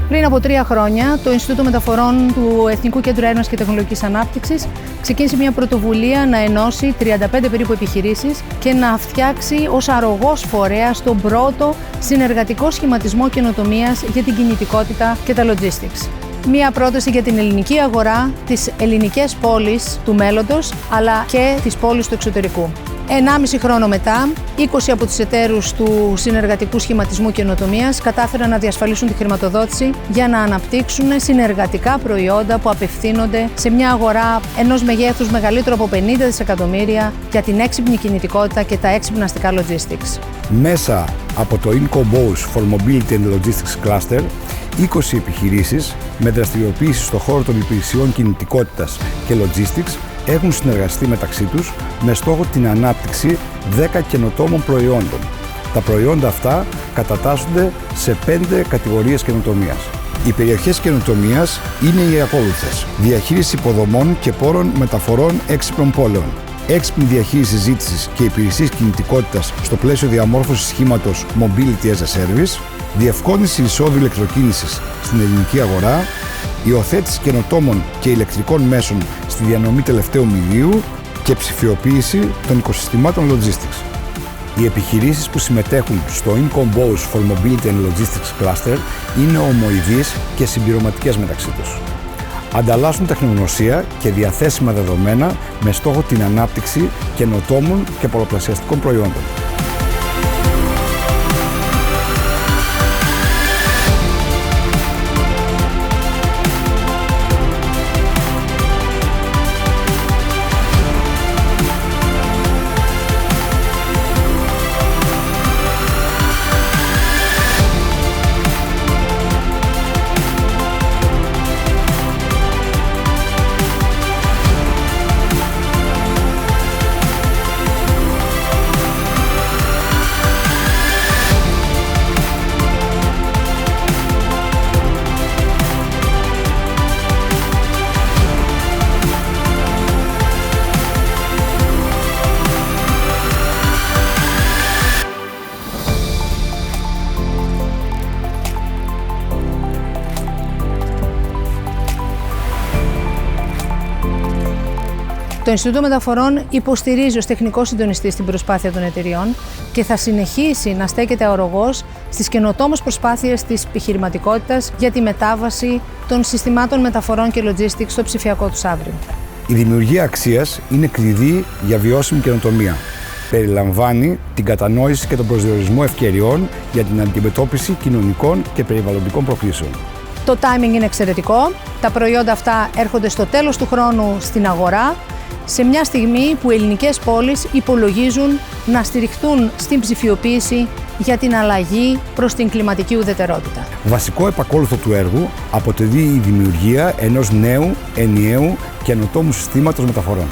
Πριν από 3 χρόνια, το Ινστιτούτο Μεταφορών του Εθνικού Κέντρου Έρευνας και Τεχνολογικής Ανάπτυξης ξεκίνησε μια πρωτοβουλία να ενώσει 35 περίπου επιχειρήσεις και να φτιάξει ως αρρωγός φορέας τον πρώτο συνεργατικό σχηματισμό καινοτομίας για την κινητικότητα και τα logistics. Μία πρόταση για την ελληνική αγορά, τις ελληνικές πόλεις του μέλλοντος, αλλά και τις πόλεις του εξωτερικού. 1,5 χρόνο μετά, 20 από τους εταίρους του συνεργατικού σχηματισμού καινοτομίας κατάφεραν να διασφαλίσουν τη χρηματοδότηση για να αναπτύξουν συνεργατικά προϊόντα που απευθύνονται σε μια αγορά ενός μεγέθους μεγαλύτερου από 50 δισεκατομμύρια για την έξυπνη κινητικότητα και τα έξυπνα αστικά logistics. Μέσα από το IncoBOS for Mobility and Logistics Cluster, 20 επιχειρήσεις με δραστηριοποίηση στον χώρο των υπηρεσιών κινητικότητας και logistics έχουν συνεργαστεί μεταξύ τους με στόχο την ανάπτυξη 10 καινοτόμων προϊόντων. Τα προϊόντα αυτά κατατάσσονται σε 5 κατηγορίες καινοτομίας. Οι περιοχές καινοτομίας είναι οι ακόλουθες: διαχείριση υποδομών και πόρων μεταφορών έξυπνων πόλεων, έξυπνη διαχείριση ζήτησης και υπηρεσίες κινητικότητας στο πλαίσιο διαμόρφωσης σχήματος Mobility as a Service, διευκόλυνση εισόδου ηλεκτροκίνησης στην ελληνική αγορά, υιοθέτηση καινοτόμων και ηλεκτρικών μέσων στη διανομή τελευταίου μοιρίου και ψηφιοποίηση των οικοσυστημάτων logistics. Οι επιχειρήσεις που συμμετέχουν στο IncoBOS for Mobility and Logistics Cluster είναι ομοειδείς και συμπληρωματικές μεταξύ τους. Ανταλλάσσουν τεχνογνωσία και διαθέσιμα δεδομένα με στόχο την ανάπτυξη καινοτόμων και πολλαπλασιαστικών προϊόντων. Το Ινστιτούτο Μεταφορών υποστηρίζει ως τεχνικός συντονιστής την προσπάθεια των εταιριών και θα συνεχίσει να στέκεται αρρωγός στις καινοτόμες προσπάθειες της επιχειρηματικότητας για τη μετάβαση των συστημάτων μεταφορών και logistics στο ψηφιακό τους αύριο. Η δημιουργία αξίας είναι κλειδί για βιώσιμη καινοτομία. Περιλαμβάνει την κατανόηση και τον προσδιορισμό ευκαιριών για την αντιμετώπιση κοινωνικών και περιβαλλοντικών προκλήσεων. Το timing είναι εξαιρετικό. Τα προϊόντα αυτά έρχονται στο τέλος του χρόνου στην αγορά, σε μια στιγμή που οι ελληνικές πόλεις υπολογίζουν να στηριχθούν στην ψηφιοποίηση για την αλλαγή προς την κλιματική ουδετερότητα. Βασικό επακόλουθο του έργου αποτελεί η δημιουργία ενός νέου, ενιαίου, καινοτόμου συστήματος μεταφορών.